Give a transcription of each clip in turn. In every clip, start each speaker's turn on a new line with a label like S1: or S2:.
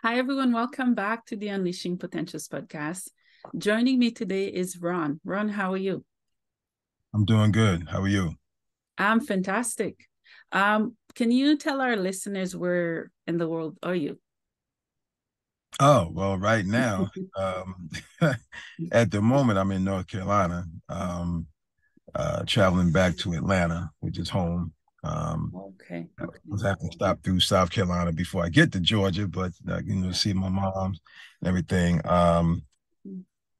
S1: Hi, everyone. Welcome back to the Unleashing Potentials podcast. Joining me today is Ron. Ron, how are you?
S2: I'm doing good. How are you?
S1: I'm fantastic. Can you tell our listeners where in the world are you?
S2: Oh, well, right now, um, at the moment, I'm in North Carolina, traveling back to Atlanta, which is home.
S1: Okay,
S2: I
S1: okay.
S2: was having to stop through South Carolina before I get to Georgia, but see my mom and everything.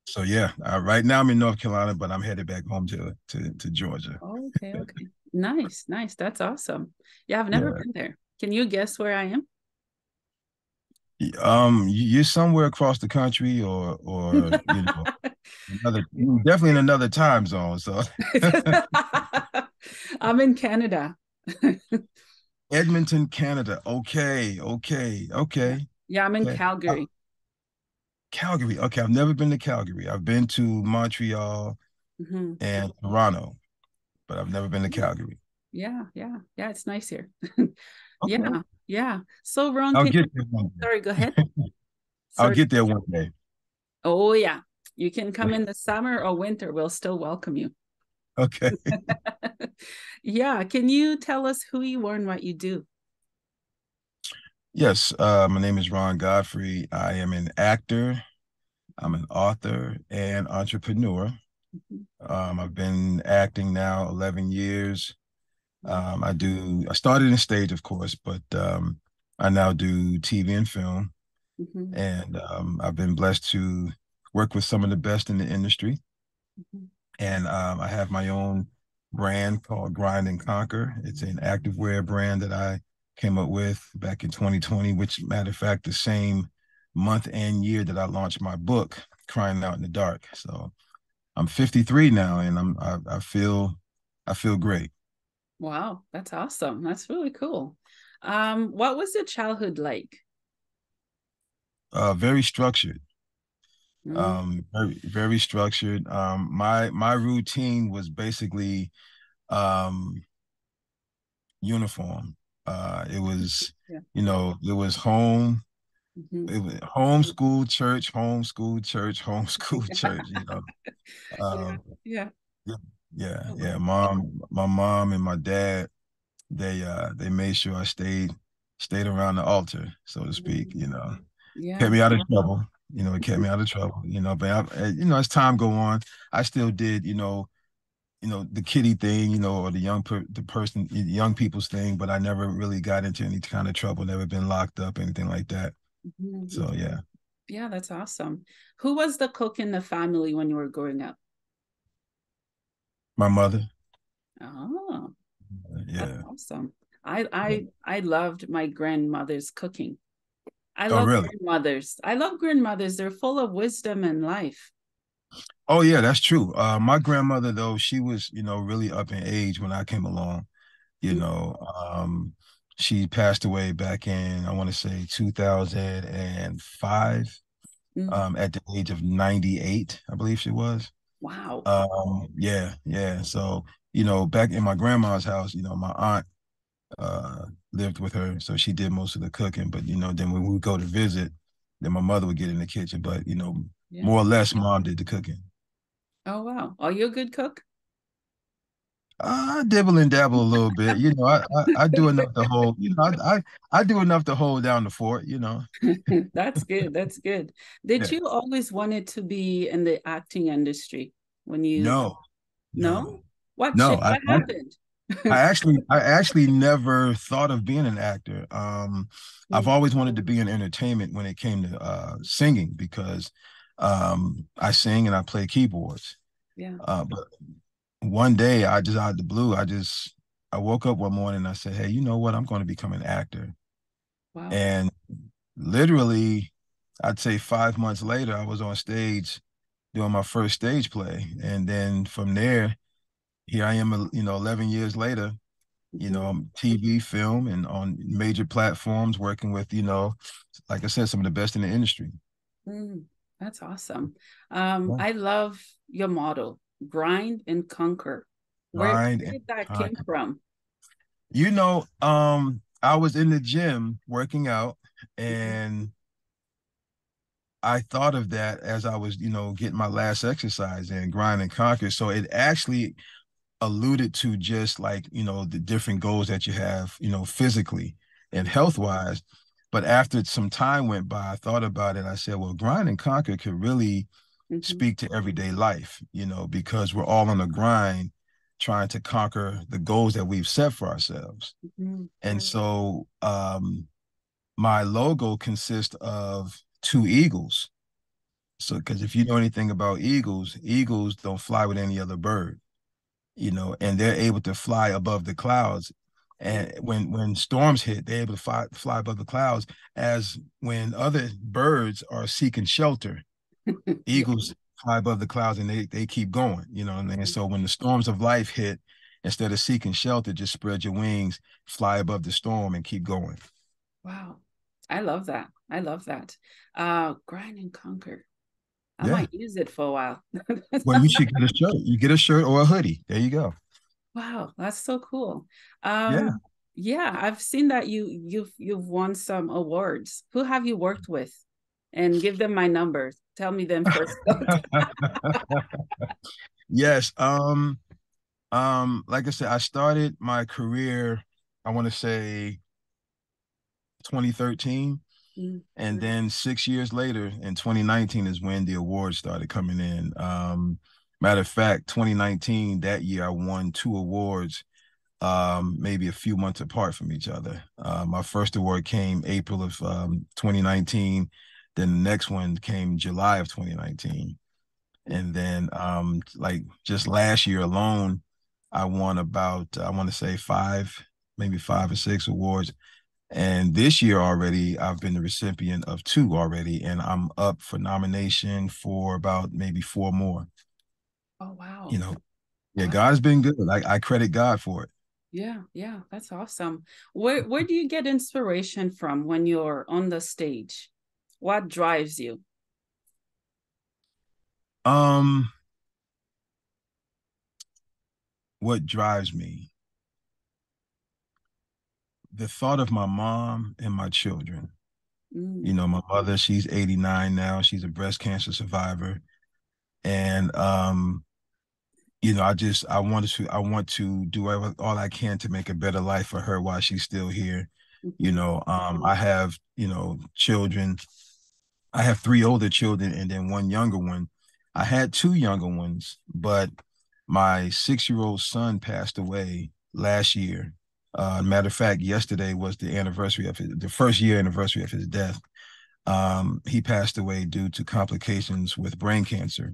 S2: So yeah, right now I'm in North Carolina, but I'm headed back home to Georgia.
S1: Okay, okay. Nice, nice. That's awesome. Yeah, I've never
S2: Yeah.
S1: been there. Can you guess where I am?
S2: You're somewhere across the country, or another, definitely in another time zone. So
S1: I'm in Canada.
S2: Edmonton, Canada. Okay, okay,
S1: Yeah,
S2: okay,
S1: yeah, I'm in
S2: okay.
S1: Calgary.
S2: Calgary. Okay, I've never been to Calgary. I've been to Montreal
S1: Mhm.
S2: and Toronto, but I've never been to Calgary.
S1: Yeah, yeah, yeah. It's nice here.
S2: Okay,
S1: Yeah, yeah. So, Ron,
S2: I'll
S1: can
S2: get there one
S1: sorry, go ahead.
S2: day. I'll
S1: Sorry.
S2: get there one day.
S1: Oh, yeah. You can come in the summer or winter. We'll still welcome you.
S2: Okay.
S1: Yeah. Can you tell us who you are and what you do?
S2: Yes, my name is Ron Godfrey. I am an actor. I'm an author and entrepreneur.
S1: Mhm.
S2: I've been acting now 11 years.
S1: Wow.
S2: I started in stage, of course, but I now do TV and film.
S1: Mhm.
S2: And I've been blessed to work with some of the best in the industry.
S1: Mhm.
S2: And I have my own brand called Grind and Conquer. It's an activewear brand that I came up with back in 2020, which, matter of fact, the same month and year that I launched my book, Crying Out in the Dark. So I'm 53 now, and I feel great.
S1: Wow, that's awesome. That's really cool. What was your childhood like?
S2: Very structured.
S1: Mm,
S2: Very structured. My routine was basically um uniform. It was,
S1: yeah.
S2: it was home.
S1: Mhm.
S2: It was homeschool church, homeschool church, homeschool church.
S1: Yeah.
S2: Um,
S1: Yeah.
S2: yeah, yeah,
S1: Oh,
S2: yeah.
S1: wow.
S2: My mom and my dad, they made sure I stayed around the altar, so to speak.
S1: Mm,
S2: Kept
S1: yeah.
S2: me out of trouble. It kept me out of trouble. But as time go on, I still did, the kiddie thing, or the young people's thing, but I never really got into any kind of trouble, never been locked up, anything like that. So
S1: Mhm.
S2: yeah,
S1: Yeah, that's awesome. Who was the cook in the family when you were growing up?
S2: my mother.
S1: Oh, that's
S2: Yeah.
S1: awesome. I loved my grandmother's cooking. I
S2: Oh,
S1: love
S2: really?
S1: grandmothers. I love grandmothers. They're full of wisdom and life.
S2: Oh, yeah, that's true. My grandmother, though, she was, really up in age when I came along. You
S1: Mm,
S2: know, um, she passed away back in, I want to say 2005,
S1: mm.
S2: at the age of 98, I believe she was.
S1: Wow.
S2: Yeah, yeah. So, back in my grandma's house, my aunt uh lived with her, so she did most of the cooking. But then when we would go to visit, then my mother would get in the kitchen. But
S1: Yeah.
S2: more or less, mom did the cooking.
S1: Oh, wow. Are you a good cook?
S2: I dibble and dabble a little bit. I do enough to hold. I do enough to hold down the fort.
S1: That's good. That's good. Did
S2: Yeah.
S1: you always wanted to be in the acting industry when you
S2: No, no,
S1: no? What
S2: no.
S1: what happened?
S2: I actually never thought of being an actor. I've
S1: Mm,
S2: always wanted to be in entertainment when it came to singing, because I sing and I play keyboards.
S1: yeah.
S2: But one day, I just out of the blue, I woke up one morning and I said, "Hey, you know what? I'm going to become an actor."
S1: Wow.
S2: And literally, I'd say 5 months later, I was on stage doing my first stage play, and then from there, here I am, 11 years later,
S1: Mhm.
S2: TV, film, and on major platforms, working with, like I said, some of the best in the industry.
S1: Mm, that's awesome.
S2: Yeah.
S1: I love your motto, grind and conquer.
S2: Grind
S1: Where
S2: and
S1: did that came
S2: conquer.
S1: from?
S2: I was in the gym working out,
S1: Mhm.
S2: and I thought of that as I was, getting my last exercise in, grind and conquer. So it actually alluded to just like, the different goals that you have, physically and health wise. But after some time went by, I thought about it. I said, well, grind and conquer could really
S1: Mm-hmm.
S2: speak to everyday life, because we're all on a grind trying to conquer the goals that we've set for ourselves.
S1: Mm-hmm.
S2: And so my logo consists of two eagles. So, because if you know anything about eagles, eagles don't fly with any other bird, and they're able to fly above the clouds. And when storms hit, they're able to fly above the clouds. As when other birds are seeking shelter,
S1: Yeah.
S2: eagles fly above the clouds and they keep going. You know what I mean? So when the storms of life hit, instead of seeking shelter, just spread your wings, fly above the storm, and keep going.
S1: Wow. I love that. I love that. Grind and conquer. I
S2: Yeah.
S1: might use it for a while.
S2: Well, you should get a shirt. You get a shirt or a hoodie. There you go.
S1: Wow, that's so cool.
S2: Yeah.
S1: Yeah, I've seen that you've won some awards. Who have you worked with? And give them my numbers. Tell me them first.
S2: Yes. Like I said, I started my career, I want to say 2013.
S1: Mm,
S2: And then 6 years later, in 2019, is when the awards started coming in. Matter of fact, 2019, that year, I won two awards, maybe a few months apart from each other. My first award came April of 2019. Then the next one came July of 2019. And then like just last year alone, I won about, I want to say maybe 5 or 6 awards. And this year already, I've been the recipient of 2 already, and I'm up for nomination for about maybe 4 more.
S1: oh wow.
S2: You know, yeah,
S1: Wow.
S2: God has been good. I credit God for it.
S1: Yeah, yeah, that's awesome. Where do you get inspiration from when you're on the stage? What drives you?
S2: Um, what drives me? The thought of my mom and my children.
S1: Mm,
S2: My mother, she's 89 now. She's a breast cancer survivor. And I want to do all I can to make a better life for her while she's still here.
S1: mhm,
S2: I have, children. I have 3 older children and then 1 younger one. I had 2 younger ones, but my 6-year-old son passed away last year. Matter of fact, yesterday was the first year anniversary of his death. He passed away due to complications with brain cancer.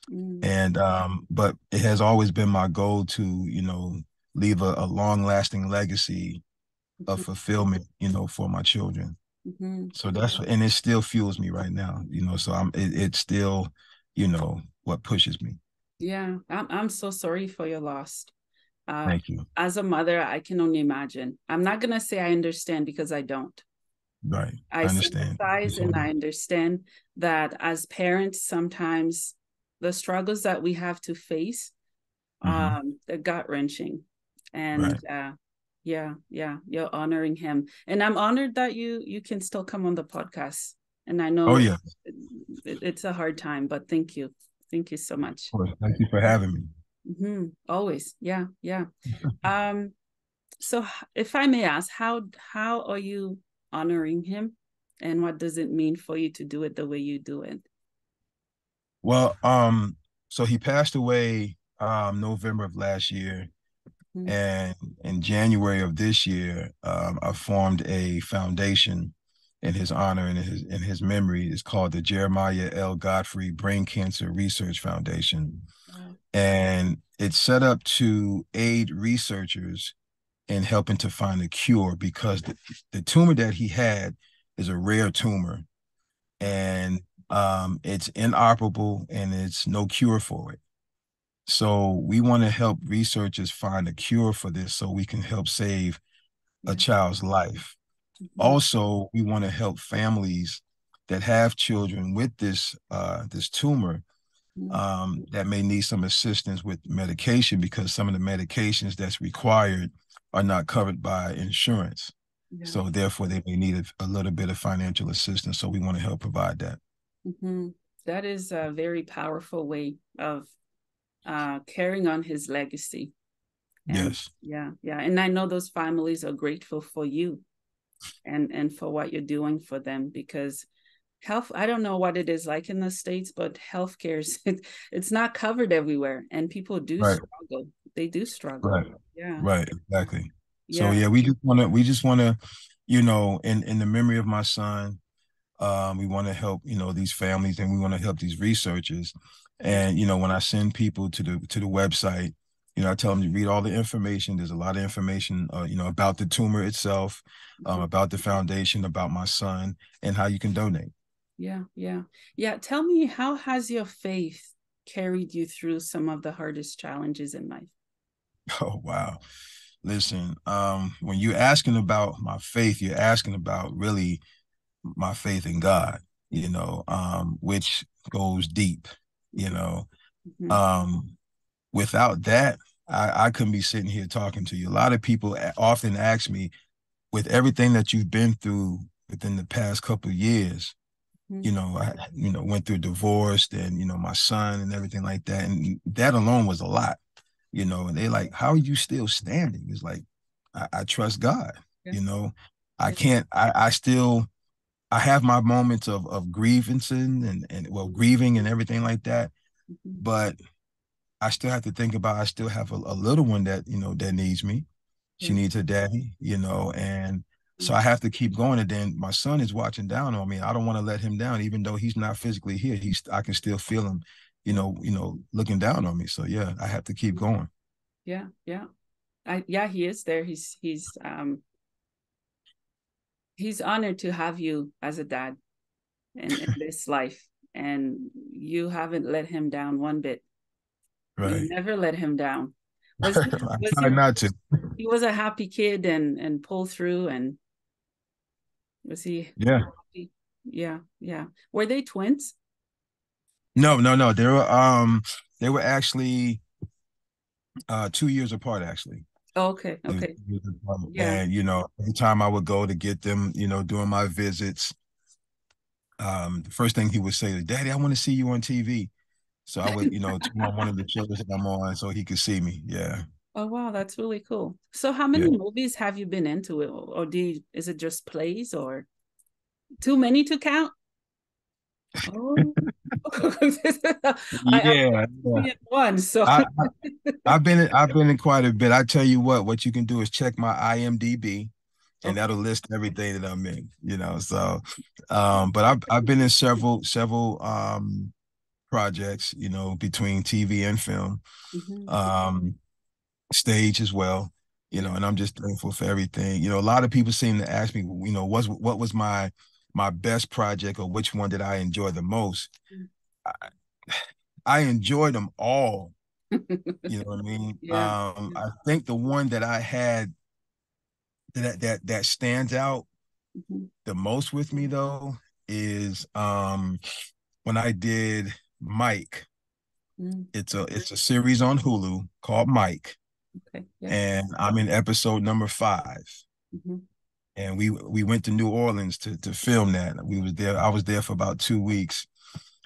S1: mm,
S2: And but it has always been my goal to, leave a long lasting legacy of
S1: mhm,
S2: fulfillment, for my children.
S1: mhm.
S2: So and it still fuels me right now, so it's still, what pushes me.
S1: Yeah, I'm so sorry for your loss. Uh,
S2: Thank you.
S1: as a mother, I can only imagine. I'm not gonna say I understand because I don't.
S2: Right.
S1: I
S2: I understand.
S1: sympathize
S2: So
S1: and
S2: do
S1: I understand that as parents, sometimes the struggles that we have to face,
S2: I.
S1: they're gut wrenching. And
S2: Right.
S1: yeah, yeah, you're honoring him, and I'm honored that you can still come on the podcast. And I
S2: Oh
S1: know
S2: yeah.
S1: it's a hard time, but thank you so much.
S2: Of course. Thank you for having me.
S1: Always, yeah, yeah. Um, so if I may ask, how are you honoring him, and what does it mean for you to do it the way you do it?
S2: Well, so he passed away November of last year.
S1: Mm,
S2: And in January of this year, I formed a foundation in his honor and in his memory. It's called the Jeremiah L. Godfrey Brain Cancer Research Foundation.
S1: wow.
S2: And it's set up to aid researchers in helping to find a cure because the tumor that he had is a rare tumor and it's inoperable and it's no cure for it. So we want to help researchers find a cure for this so we can help save a
S1: Yeah.
S2: child's life.
S1: Mhm,
S2: Also, we want to help families that have children with this tumor
S1: mhm.
S2: that may need some assistance with medication because some of the medications that's required are not covered by insurance.
S1: Yeah.
S2: So therefore, they may need a little bit of financial assistance. So we want to help provide that.
S1: Mm-hmm. That is a very powerful way of carrying on his legacy. And
S2: Yes.
S1: yeah, yeah. And I know those families are grateful for you and for what you're doing for them, because health, I don't know what it is like in the States, but healthcare is it's not covered everywhere, and people do
S2: Right.
S1: struggle. They do struggle.
S2: Right.
S1: Yeah.
S2: Right. Exactly. So
S1: Yeah.
S2: yeah, we just want to, in the memory of my son, we want to help, these families, and we want to help these researchers.
S1: Yeah.
S2: And, when I send people to the website, I tell them to read all the information. There's a lot of information, about the tumor itself,
S1: Mhm.
S2: about the foundation, about my son, and how you can donate.
S1: Yeah. Yeah. Yeah. Tell me, how has your faith carried you through some of the hardest challenges in life?
S2: Oh, wow. Listen, when you're asking about my faith, you're asking about really my faith in God, which goes deep, you
S1: Mhm.
S2: know.
S1: Mhm.
S2: Um, Without that, I couldn't be sitting here talking to you. A lot of people often ask me, with everything that you've been through within the past couple of years,
S1: Mhm.
S2: went through divorce and, my son and everything like that. And that alone was a lot, and they're like, how are you still standing? It's like, I trust God,
S1: Yeah.
S2: you know, I
S1: Yeah.
S2: can't, I still, I have my moments of grievancing and well, grieving and everything like that.
S1: Mhm.
S2: But I still have to think about, I still have a little one that, that needs me. She
S1: Yeah.
S2: needs her daddy, and so
S1: Mhm.
S2: I have to keep going. And then my son is watching down on me. I don't want to let him down, even though he's not physically here. I can still feel him,
S1: Yeah.
S2: looking down on me. So yeah, I have to keep going.
S1: Yeah. Yeah. Yeah, he is there. He's honored to have you as a dad in this life. And you haven't let him down one bit. You
S2: Right.
S1: never let him down. Was he
S2: I
S1: was
S2: try
S1: he
S2: not to.
S1: he was a happy kid and pull through, and was he
S2: Yeah.
S1: happy? Yeah, yeah. Were they twins?
S2: No, no, no. They were actually 2 years apart actually.
S1: Oh, okay,
S2: They were
S1: okay.
S2: 2 years apart.
S1: Yeah.
S2: And every time I would go to get them, during my visits, the first thing he would say is, Daddy, I want to see you on TV. So I would, turn on one of the shows that I'm on so he could see me. Yeah.
S1: Oh wow, that's really cool. So how many
S2: Yeah.
S1: movies have you been into, or is it just plays, or too many to count? Oh, I
S2: Yeah. Yeah.
S1: only in one, so
S2: I, I've been in quite a bit. I tell you what you can do is check my IMDb, and
S1: okay.
S2: that'll list everything that I'm in, So but I've been in several projects, between TV and film.
S1: Mhm.
S2: Um Stage as well,
S1: Yeah.
S2: and I'm just thankful for everything. A lot of people seem to ask me, what was my best project, or which one did I enjoy the most? I, I enjoyed them all. You know what I mean?
S1: Yeah.
S2: I think the one that I had that stands out
S1: Mhm.
S2: the most with me though is when I did Mike.
S1: Mm.
S2: It's a series on Hulu called Mike,
S1: Okay. Yeah.
S2: and I'm in episode number 5.
S1: Mhm.
S2: And we went to New Orleans to film that. We was there. I was there for about 2 weeks,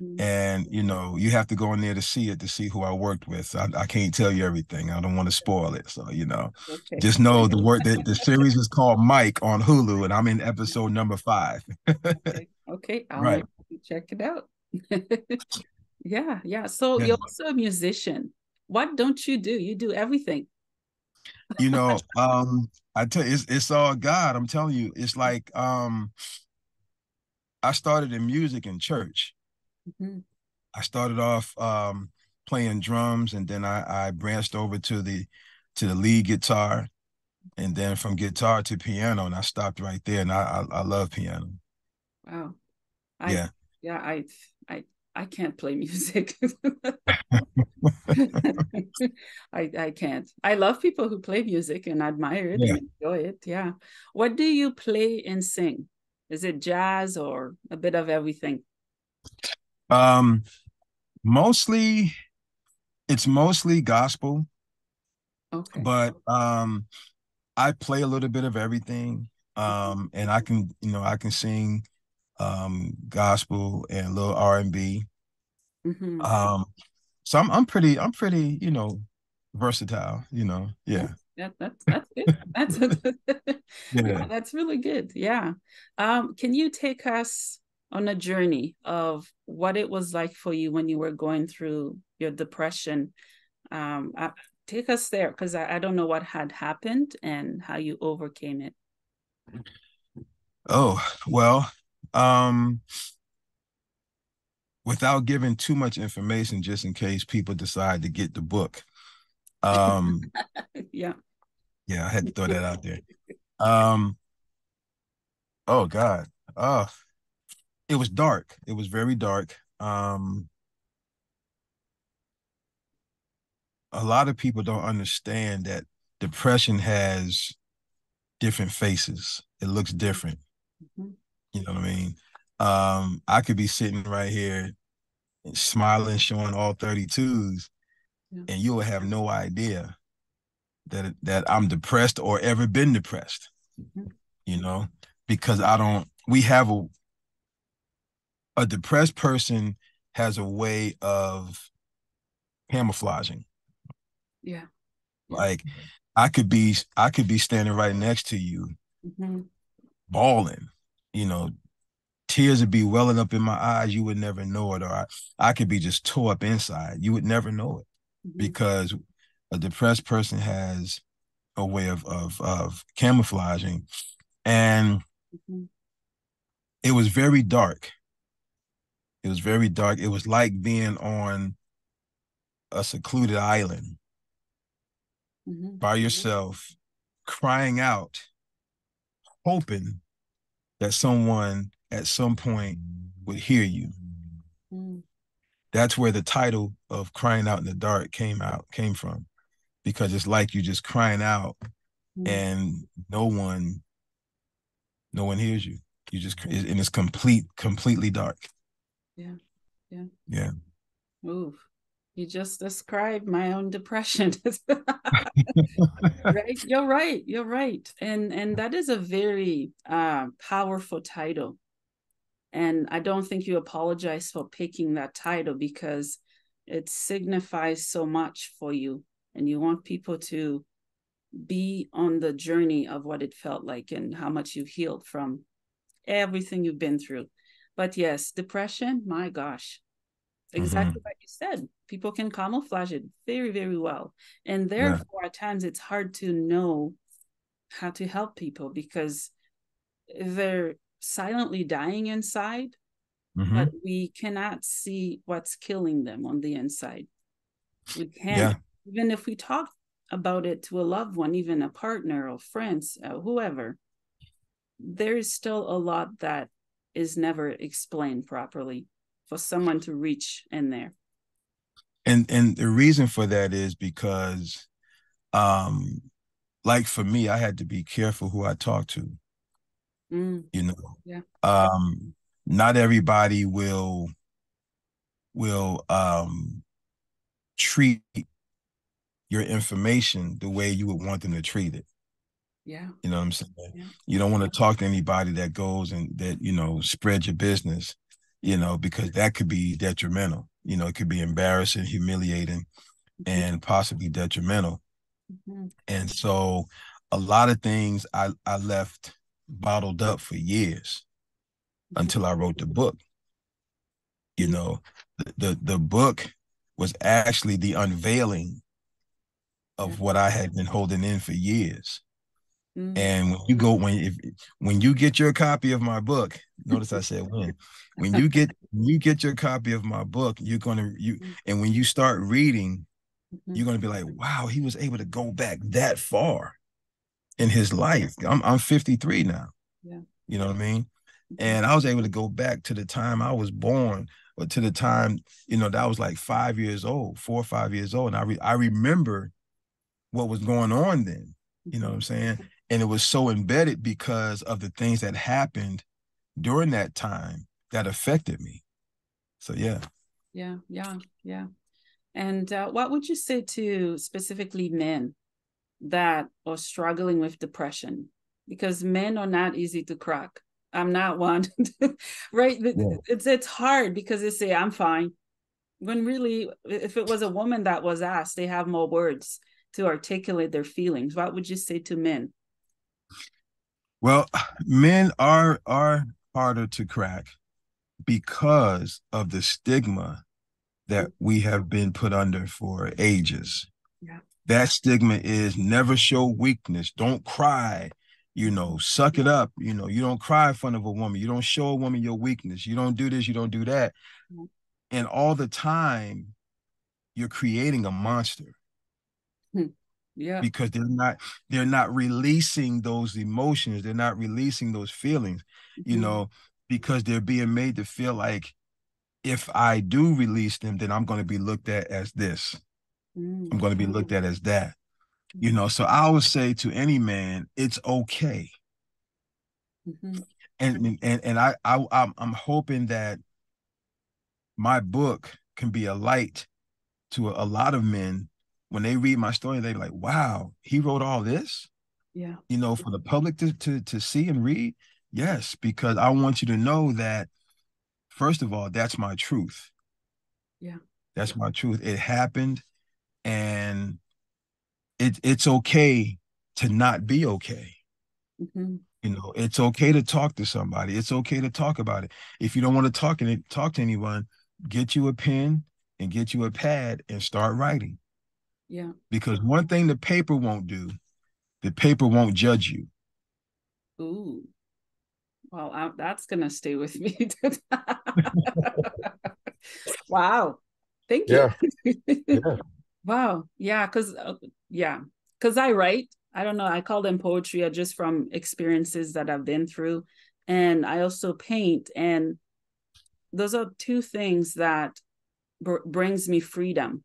S1: Mm.
S2: and you have to go in there to see it, to see who I worked with. I can't tell you everything. I don't want to spoil it. So
S1: Okay.
S2: just know the series is called Mike on Hulu, and I'm in episode number 5.
S1: Okay. Okay. I'll
S2: Right.
S1: make you check it out. Yeah. Yeah. So
S2: Yeah.
S1: you're also a musician. What don't you do? You do everything.
S2: You know, I tell you, it's all God. I'm telling you, it's like I started in music in church.
S1: Mhm.
S2: I started off playing drums, and then I branched over to the lead guitar, and then from guitar to piano, and I stopped right there. And I love piano.
S1: Wow. I
S2: Yeah.
S1: yeah, I I can't play music. I can't. I love people who play music and admire it
S2: Yeah.
S1: and enjoy it. Yeah. What do you play and sing? Is it jazz or a bit of everything?
S2: Um, Mostly it's mostly gospel,
S1: Okay.
S2: but I play a little bit of everything. And I can sing gospel and a little R&B.
S1: Mm-hmm.
S2: So I'm pretty, versatile,
S1: Yeah,
S2: yeah.
S1: yeah, that's good. Yeah,
S2: Yeah.
S1: that's really good. Yeah. Can you take us on a journey of what it was like for you when you were going through your depression? Um, uh, Take us there because I don't know what had happened and how you overcame it.
S2: Oh, well, um, without giving too much information, just in case people decide to get the book. Um,
S1: Yeah.
S2: yeah, I had to throw that out there. Um, oh God. Oh, it was dark. It was very dark. A lot of people don't understand that depression has different faces. It looks different.
S1: Mm-hmm.
S2: You know what I mean? I could be sitting right here smiling, showing all 32s,
S1: Yeah.
S2: and you will have no idea that I'm depressed or ever been depressed,
S1: Mm-hmm.
S2: you know, because I don't, we have a depressed person has a way of camouflaging.
S1: Yeah. Yeah.
S2: Like I could be standing right next to you,
S1: Mm-hmm.
S2: bawling, you know, tears would be welling up in my eyes. You would never know it. Or I could be just tore up inside. You would never know it
S1: Mm-hmm.
S2: because a depressed person has a way of camouflaging. And
S1: Mm-hmm.
S2: it was very dark. It was very dark. It was like being on a secluded island
S1: Mm-hmm.
S2: by yourself, crying out, hoping that someone at some point would hear you.
S1: Mm-hmm.
S2: That's where the title of Crying Out in the Dark came from, because it's like you just crying out and no one hears you. You just, and it's completely dark.
S1: Yeah. Yeah.
S2: Yeah.
S1: Oof. You just described my own depression. Right? You're right. You're right. And that is a very powerful title. And I don't think you apologize for picking that title because it signifies so much for you. And you want people to be on the journey of what it felt like and how much you've healed from everything you've been through. But yes, depression, my gosh,
S2: Mm-hmm.
S1: exactly like you said, people can camouflage it very, very well. And
S2: Yeah.
S1: therefore, at times, it's hard to know how to help people because they're silently dying inside,
S2: Mm-hmm.
S1: but we cannot see what's killing them on the inside. We can't,
S2: Yeah.
S1: even if we talk about it to a loved one, even a partner or friends, whoever, there is still a lot that is never explained properly for someone to reach in there.
S2: And the reason for that is because um like for me, I had to be careful who I talk to,
S1: Mm,
S2: you know.
S1: yeah.
S2: Not everybody will treat your information the way you would want them to treat it.
S1: Yeah.
S2: You know what I'm saying?
S1: Yeah.
S2: You don't want to talk to anybody that goes and that, spread your business, because that could be detrimental. It could be embarrassing, humiliating,
S1: Mm-hmm.
S2: and possibly detrimental.
S1: Mm-hmm.
S2: And so a lot of things I left bottled up for years until I wrote the book. You
S1: Mm-hmm.
S2: know, the book was actually the unveiling
S1: Yeah.
S2: of what I had been holding in for years.
S1: Mm-hmm.
S2: And when you get your copy of my book, notice I said when you get your copy of my book, and when you start reading,
S1: Mm-hmm.
S2: you're gonna be like, wow, he was able to go back that far in his life. I'm 53 now.
S1: Yeah.
S2: You know what I mean?
S1: Mm-hmm.
S2: And I was able to go back to the time I was born, or to the time, that I was like 5 years old, 4 or 5 years old. And I remember what was going on then. You know what
S1: Mm-hmm.
S2: I'm saying? And it was so embedded because of the things that happened during that time that affected me. So yeah.
S1: Yeah. Yeah. Yeah. And what would you say to specifically men that are struggling with depression? Because men are not easy to crack. I'm not one. Right?
S2: Yeah.
S1: It's hard because they say I'm fine. When really, if it was a woman that was asked, they have more words to articulate their feelings. What would you say to men?
S2: Well, men are harder to crack because of the stigma that we have been put under for ages.
S1: Yeah.
S2: That stigma is never show weakness, don't cry, suck it up, you don't cry in front of a woman, you don't show a woman your weakness, you don't do this, you don't do that. And all the time you're creating a monster
S1: Yeah.
S2: because they're not releasing those emotions, they're not releasing those feelings, you
S1: Mm-hmm.
S2: know, because they're being made to feel like if I do release them, then I'm going to be looked at as this. I'm going to be looked at as that. So I would say to any man, it's okay.
S1: Mm-hmm.
S2: And I'm hoping that my book can be a light to a lot of men when they read my story. They're like, wow, he wrote all this,
S1: Yeah.
S2: for the public to see and read. Yes, because I want you to know that, first of all, that's my truth.
S1: Yeah.
S2: That's my truth. It happened, and it's okay to not be okay.
S1: Mm-hmm.
S2: It's okay to talk to somebody. It's okay to talk about it. If you don't want to talk to anyone, get you a pen and get you a pad and start writing.
S1: Yeah.
S2: Because one thing the paper won't do, the paper won't judge you.
S1: Ooh. Well, that's gonna stay with me. Wow. Thank you.
S2: Yeah, yeah,
S1: Wow. Yeah, yeah, because I write. I don't know. I call them poetry just from experiences that I've been through, and I also paint. And those are two things that brings me freedom,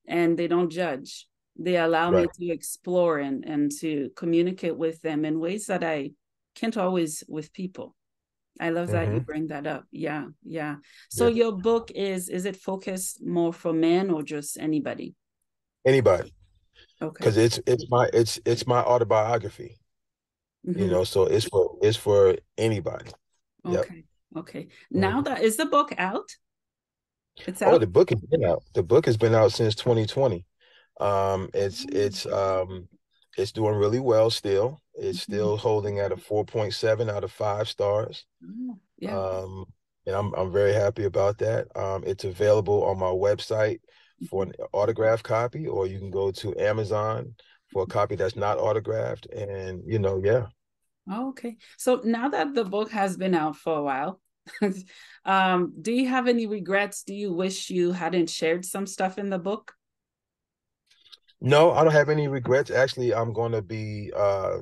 S1: and they don't judge. They allow me
S2: right.
S1: to explore and to communicate with them in ways that I can't always with people. I love that you
S2: Mm-hmm.
S1: bring that up. Yeah, yeah. So
S2: Yeah.
S1: your book is it focused more for men or just anybody?
S2: Anybody,
S1: Okay.
S2: because it's my autobiography.
S1: Mm-hmm.
S2: So it's for anybody. Yep.
S1: Okay. Okay. Now
S2: Mhm.
S1: that is the book out? It's
S2: Oh,
S1: out?
S2: the book has been out. The book has been out since 2020. It's doing really well still. It's
S1: Mhm.
S2: still holding at a 4.7 out of 5 stars.
S1: Oh, yeah.
S2: Um, and I'm very happy about that. It's available on my website for
S1: Mhm.
S2: an autographed copy, or you can go to Amazon for a copy that's not autographed. And yeah.
S1: Oh, okay. So now that the book has been out for a while, do you have any regrets? Do you wish you hadn't shared some stuff in the book?
S2: No, I don't have any regrets. Actually, I'm going to be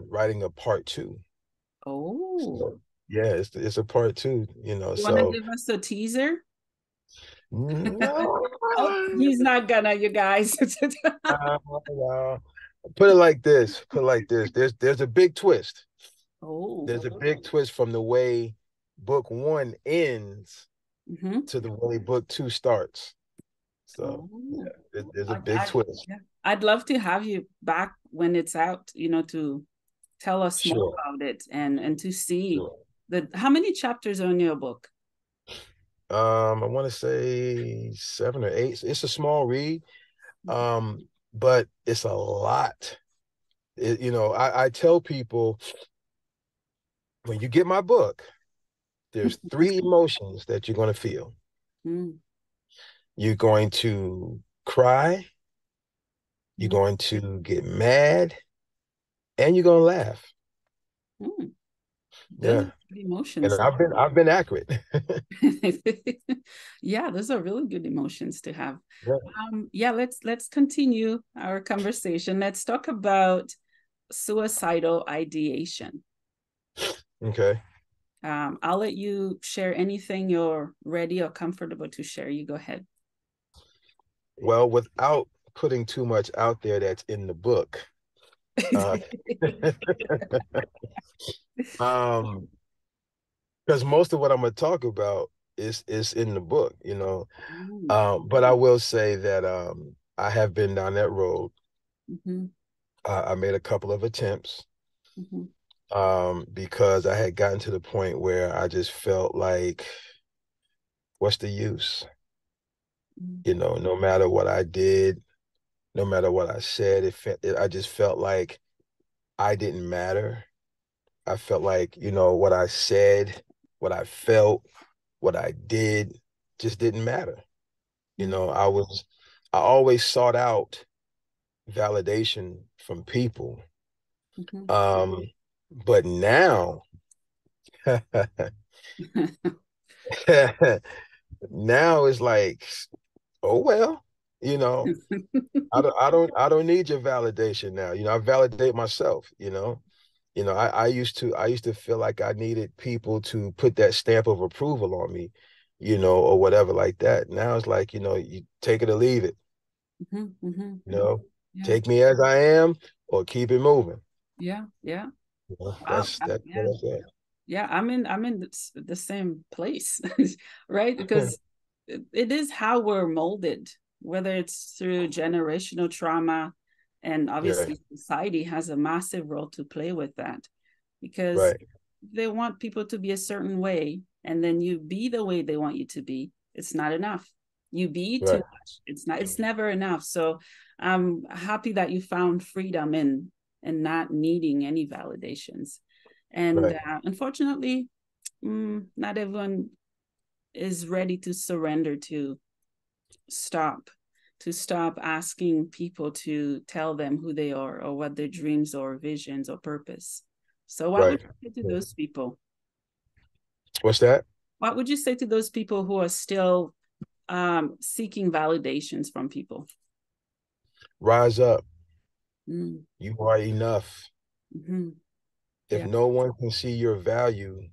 S2: writing a part two.
S1: Oh,
S2: So yeah, it's a part two,
S1: you want to
S2: so
S1: give us a teaser?
S2: no,
S1: Oh, he's not gonna, you guys.
S2: no. Put it like this. Put it like this. There's a big twist.
S1: Oh.
S2: There's a big twist from the way book one ends
S1: Mm-hmm.
S2: to the way book two starts. So yeah,
S1: Oh.
S2: there's a
S1: I,
S2: big
S1: I,
S2: twist.
S1: yeah. I'd love to have you back when it's out, to tell us more
S2: Sure,
S1: about it and to see
S2: sure.
S1: how many chapters are in your book?
S2: I want to say 7 or 8. It's a small read, but it's a lot. I tell people, when you get my book, there's 3 emotions that you're going to feel.
S1: Mm,
S2: You're going to cry, you're
S1: mm,
S2: going to get mad, and you're going to laugh.
S1: mm. Those
S2: Yeah.
S1: are good
S2: And
S1: emotions.
S2: I've been accurate.
S1: Yeah, those are really good emotions to have.
S2: Yeah.
S1: Yeah, let's continue our conversation. Let's talk about suicidal ideation.
S2: Okay.
S1: I'll let you share anything you're ready or comfortable to share. You go ahead.
S2: Well, without putting too much out there that's in the book, uh, um, because most of what I'm going to talk about is in the book,
S1: Mm,
S2: But I will say that I have been down that road.
S1: mhm,
S2: I made a couple of attempts.
S1: mhm,
S2: because I had gotten to the point where I just felt like, what's the use?
S1: Mm,
S2: No matter what I did, no matter what I said, I just felt like I didn't matter. I felt like, what I said, what I felt, what I did just didn't matter.
S1: mm,
S2: I always sought out validation from people.
S1: mhm.
S2: Um, but now, now it's like, oh well, you know, I don't need your validation now. I validate myself. I used to feel like I needed people to put that stamp of approval on me, or whatever like that. Now it's like, you take it or leave it,
S1: Mhm, mhm.
S2: you know,
S1: Yeah,
S2: take me as I am or keep it moving.
S1: yeah, yeah. Wow.
S2: That's
S1: Yeah,
S2: what I said.
S1: yeah. I'm in the same place, right? Because it is how we're molded, whether it's through generational trauma, and
S2: Yeah,
S1: obviously society has a massive role to play with that, because
S2: right,
S1: they want people to be a certain way, and then you be the way they want you to be. It's not enough. You be too
S2: right,
S1: much. It's never enough. So I'm happy that you found freedom in and not needing any validations. And
S2: right,
S1: unfortunately, not everyone is ready to surrender, stop to stop asking people to tell them who they are or what their dreams or visions or purpose. So what would
S2: right.
S1: you say to those people?
S2: What's that?
S1: What would you say to those people who are still seeking validations from people?
S2: Rise up.
S1: Mm,
S2: You are enough.
S1: mm-hmm.
S2: If
S1: Yeah.
S2: no one can see your value,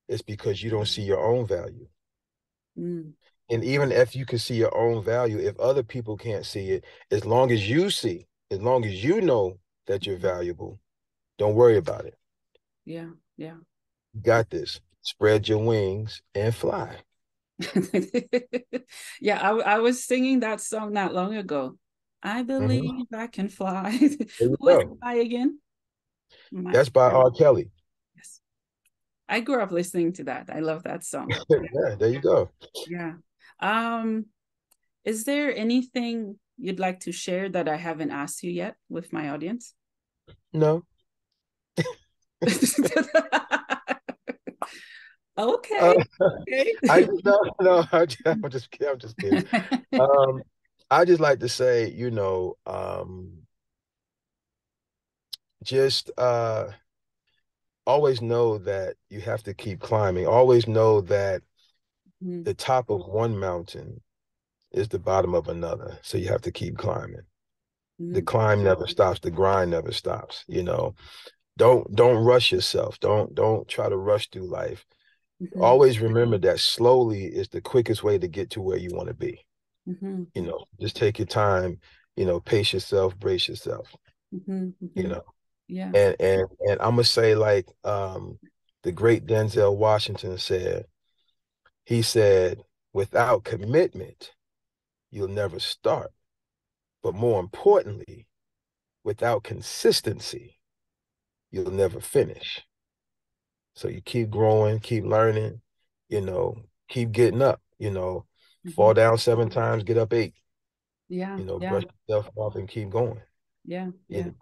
S2: it's because you don't see your own value.
S1: Mm,
S2: And even if you can see your own value, if other people can't see it, as long as you know that you're valuable, don't worry about it.
S1: yeah. Yeah.
S2: You got this. Spread your wings and fly.
S1: Yeah, I was singing that song not long ago. I
S2: Mhm.
S1: believe I can fly.
S2: There you
S1: Who is
S2: go.
S1: it by again? My,
S2: That's by R. Kelly.
S1: yes. I grew up listening to that. I love that song. Yeah.
S2: Yeah, there you go.
S1: Yeah. Um, is there anything you'd like to share that I haven't asked you yet with my audience?
S2: No. Uh,
S1: Okay. Okay.
S2: I no, I'm just kidding. I'm just kidding. Um, I just like to say, just always know that you have to keep climbing. Always know that
S1: Mm,
S2: the top of one mountain is the bottom of another. So you have to keep climbing. The
S1: mm,
S2: climb never stops. The grind never stops. Don't rush yourself. Don't try to rush through life.
S1: mhm,
S2: Always remember that slowly is the quickest way to get to where you want to be.
S1: mhm,
S2: Just take your time, pace yourself, brace yourself,
S1: mhm,
S2: you
S1: mhm.
S2: know.
S1: Yeah.
S2: And I'm gonna say like the great Denzel Washington said, he said, without commitment, you'll never start. But more importantly, without consistency, you'll never finish. So you keep growing, keep learning, keep getting up, fall
S1: Mhm.
S2: down 7 times, get up 8,
S1: Yeah. Yeah.
S2: brush yourself off and keep going.
S1: Yeah.
S2: You
S1: Yeah.
S2: know,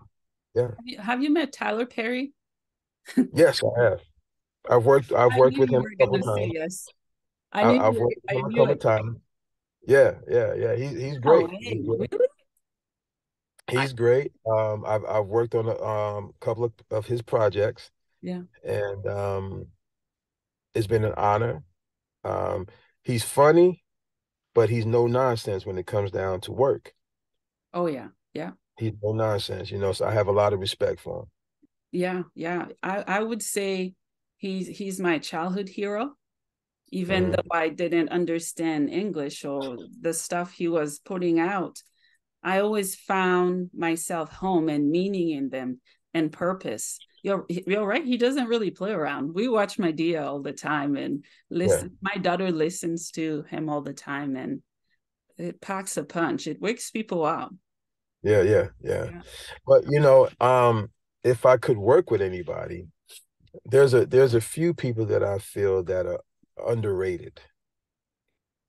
S2: yeah.
S1: Have you met Tyler Perry?
S2: Yes, I have. I've
S1: I
S2: worked
S1: knew
S2: with
S1: you
S2: him
S1: were
S2: a couple
S1: gonna
S2: of
S1: say
S2: times.
S1: yes. I
S2: I,
S1: knew
S2: I've
S1: you
S2: worked
S1: were,
S2: with
S1: I
S2: him a
S1: knew
S2: couple of
S1: it.
S2: times. Yeah, yeah, yeah. He's
S1: Oh,
S2: great.
S1: hey, really? I,
S2: He's great. I've worked on a couple of his projects,
S1: yeah.
S2: and it's been an honor. Um, he's funny, but he's no nonsense when it comes down to work.
S1: Oh, yeah. Yeah.
S2: He's no nonsense. So I have a lot of respect for him.
S1: Yeah. Yeah. I would say he's my childhood hero, even
S2: Hmm.
S1: though I didn't understand English or the stuff he was putting out. I always found myself home and meaning in them and purpose. You're right. He doesn't really play around. We watch my Dia all the time and
S2: Yeah,
S1: listen. My daughter listens to him all the time, and it packs a punch. It wakes people up.
S2: yeah, yeah, yeah.
S1: Yeah.
S2: But if I could work with anybody, there's a few people that I feel that are underrated,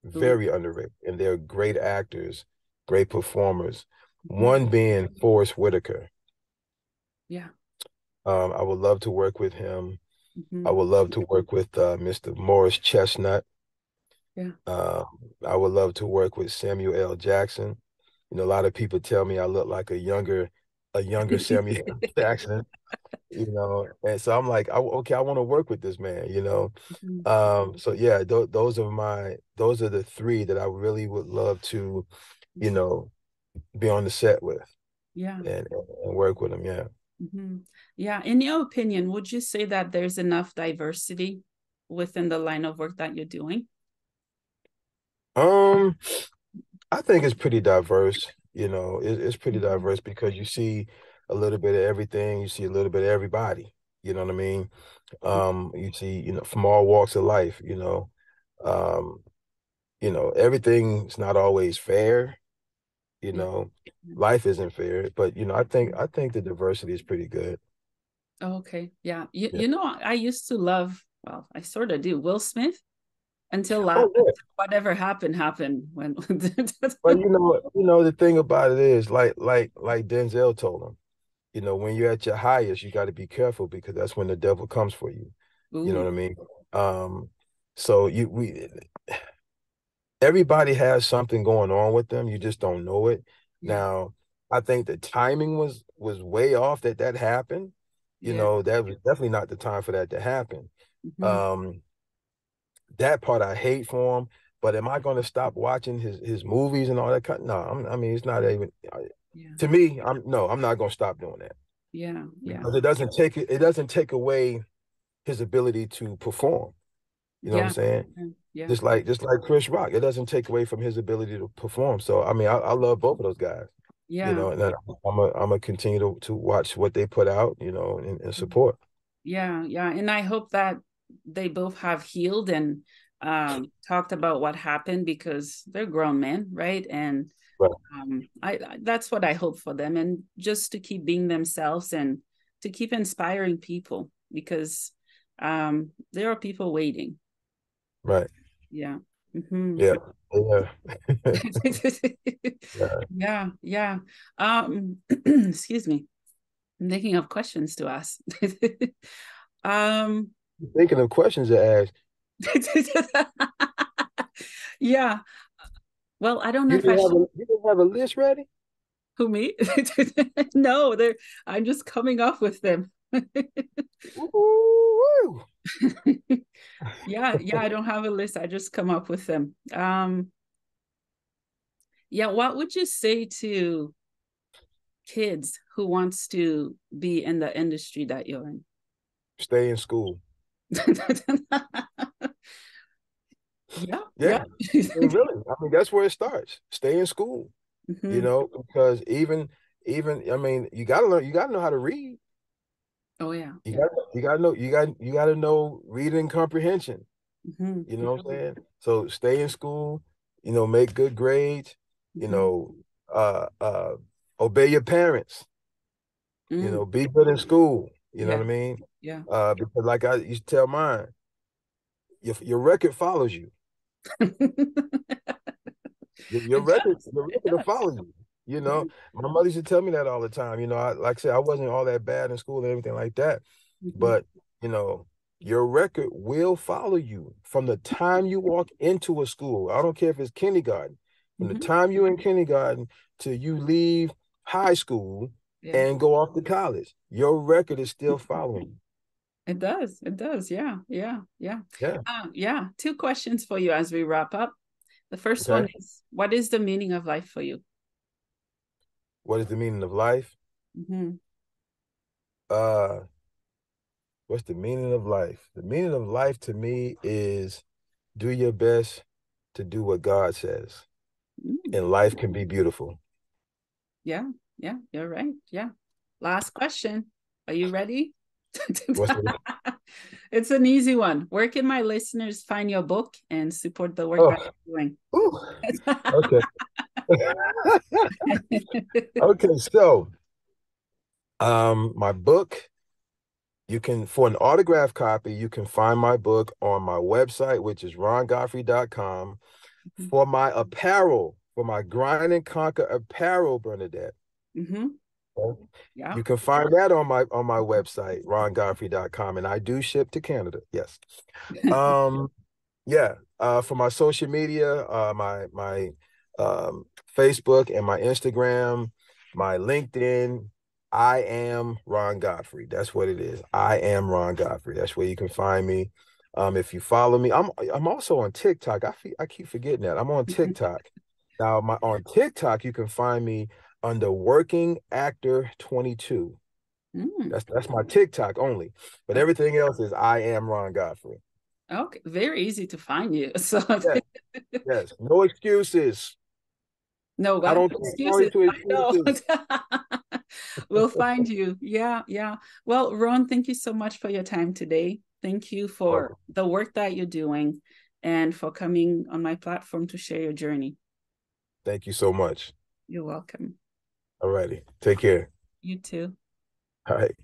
S1: Ooh,
S2: very underrated, and they're great actors, great performers.
S1: mhm.
S2: One being Forrest Whitaker.
S1: Yeah.
S2: I would love to work with him. I
S1: Hmm.
S2: would love to work with Mr. Morris Chestnut.
S1: Yeah.
S2: Uh, I would love to work with Samuel L. Jackson. You know, a lot of people tell me I look like a younger Samuel L. Jackson. You know, and so I'm like, okay, I want to work with this man. You know,
S1: Mhm.
S2: so yeah, those are the three that I really would love to, you know, be on the set with
S1: Yeah.
S2: and work with them. Yeah.
S1: Hmm. Yeah. In your opinion, would you say that there's enough diversity within the line of work that you're doing?
S2: Um, I think it's pretty diverse. You know, it's pretty
S1: Mhm.
S2: diverse because you see a little bit of everything. You see a little bit of everybody. You know what I mean? You see, from all walks of life. Um, everything's not always fair. You
S1: Yeah.
S2: know, life isn't fair, but I think the diversity is pretty good.
S1: Okay. Yeah. You,
S2: Yeah.
S1: you know, I used to love, well, I sort of do, Will Smith
S2: Oh yeah.
S1: until whatever happened when.
S2: But the thing about it is, like Denzel told him, when you're at your highest, you got to be careful because that's when the devil comes for you. You know
S1: Ooh,
S2: what I mean? Um, so everybody has something going on with them. You just don't know it.
S1: yeah.
S2: Now, I think the timing was way off that happened.
S1: Yeah.
S2: That was definitely not the time for that to happen.
S1: Hmm.
S2: Um, that part I hate for him. But am I going to stop watching his movies and all that kind? No, I mean it's not even
S1: Yeah.
S2: to me. I'm not going to stop doing that
S1: Yeah. Yeah.
S2: because it doesn't take away his ability to perform. You know what I'm
S1: Yeah.
S2: saying?
S1: Yeah.
S2: Just like Chris Rock, it doesn't take away from his ability to perform. So I mean, I love both of those guys.
S1: Yeah.
S2: And then I'm a continue to watch what they put out. And support.
S1: Yeah. Yeah. And I hope that they both have healed and talked about what happened because they're grown men, right? And
S2: Right,
S1: I that's what I hope for them, and just to keep being themselves and to keep inspiring people because there are people waiting.
S2: right,
S1: Yeah. Hmm.
S2: yeah, yeah, yeah.
S1: Yeah. Yeah. Excuse me. I'm thinking of questions to ask. um,
S2: Thinking of questions to ask.
S1: yeah. Well, I don't know
S2: You
S1: if I
S2: didn't have
S1: should.
S2: a list ready?
S1: Who, me? No, they're. I'm just coming off with them.
S2: Woo-hoo.
S1: Yeah, yeah. I don't have a list. I just come up with them. Yeah. What would you say to kids who wants to be in the industry that you're in?
S2: Stay in school.
S1: Yeah.
S2: Yeah,
S1: Yeah.
S2: I mean, really. I mean, that's where it starts. Stay in school.
S1: Hmm.
S2: Because even I mean, you gotta know how to read.
S1: Oh yeah.
S2: You
S1: Yeah.
S2: got you gotta know reading comprehension.
S1: Hmm.
S2: You know what I'm saying? So stay in school, make good grades, you
S1: Hmm.
S2: know, uh uh obey your parents,
S1: Mm.
S2: be good in school, you know what
S1: Yeah.
S2: I mean?
S1: Yeah.
S2: Because like I used to tell mine, your record follows you. Your
S1: It
S2: record,
S1: does.
S2: your
S1: It
S2: record will
S1: does.
S2: follow you. My mother used to tell me that all the time. Like I said, I wasn't all that bad in school and everything like that.
S1: Hmm.
S2: But, you know, your record will follow you from the time you walk into a school. I don't care if it's kindergarten. From the
S1: Hmm.
S2: time you're in kindergarten till you leave high school
S1: Yeah.
S2: and go off to college, your record is still following you.
S1: It does. It does. Yeah. Yeah. Yeah.
S2: Yeah.
S1: Yeah. Two questions for you as we wrap up. The first one
S2: Okay.
S1: is, what is the meaning of life for you?
S2: What is the meaning of life?
S1: Hmm.
S2: Uh, what's the meaning of life? The meaning of life to me is do your best to do what God says,
S1: Mm.
S2: and life can be beautiful.
S1: Yeah. Yeah. You're right. Yeah. Last question. Are you ready?
S2: What's the
S1: It's an easy one. Where can my listeners find your book and support the work that
S2: oh,
S1: you're doing?
S2: ooh, okay. Okay, so my book You can, for an autographed copy, you can find my book on my website, which is rongodfrey.com.
S1: Mm-hmm.
S2: For my apparel, for my Grind and Conquer apparel, Bernadette,
S1: Mm-hmm.
S2: okay,
S1: Yeah.
S2: you can find that on my website, rongodfrey.com. And I do ship to Canada. Yes. Um, yeah. For my social media, my Facebook and my Instagram, my LinkedIn, I am Ron Godfrey. That's what it is. I am Ron Godfrey. That's where you can find me. If you follow me, I'm also on TikTok. I keep forgetting that. I'm on TikTok. Now, on TikTok, you can find me under Working Actor 22.
S1: Mm.
S2: That's my TikTok only. But
S1: Oh,
S2: everything else is I am Ron Godfrey.
S1: okay. Very easy to find you. So
S2: Yes, yes. No excuses.
S1: no,
S2: I
S1: what
S2: don't take sorry
S1: excuses?
S2: to
S1: I know.
S2: excuses.
S1: We'll find you. Yeah, yeah. Well, Ron, thank you so much for your time today. Thank you for
S2: Welcome.
S1: the work that you're doing and for coming on my platform to share your journey.
S2: Thank you so much.
S1: You're welcome.
S2: All righty. Take care.
S1: You too.
S2: All right.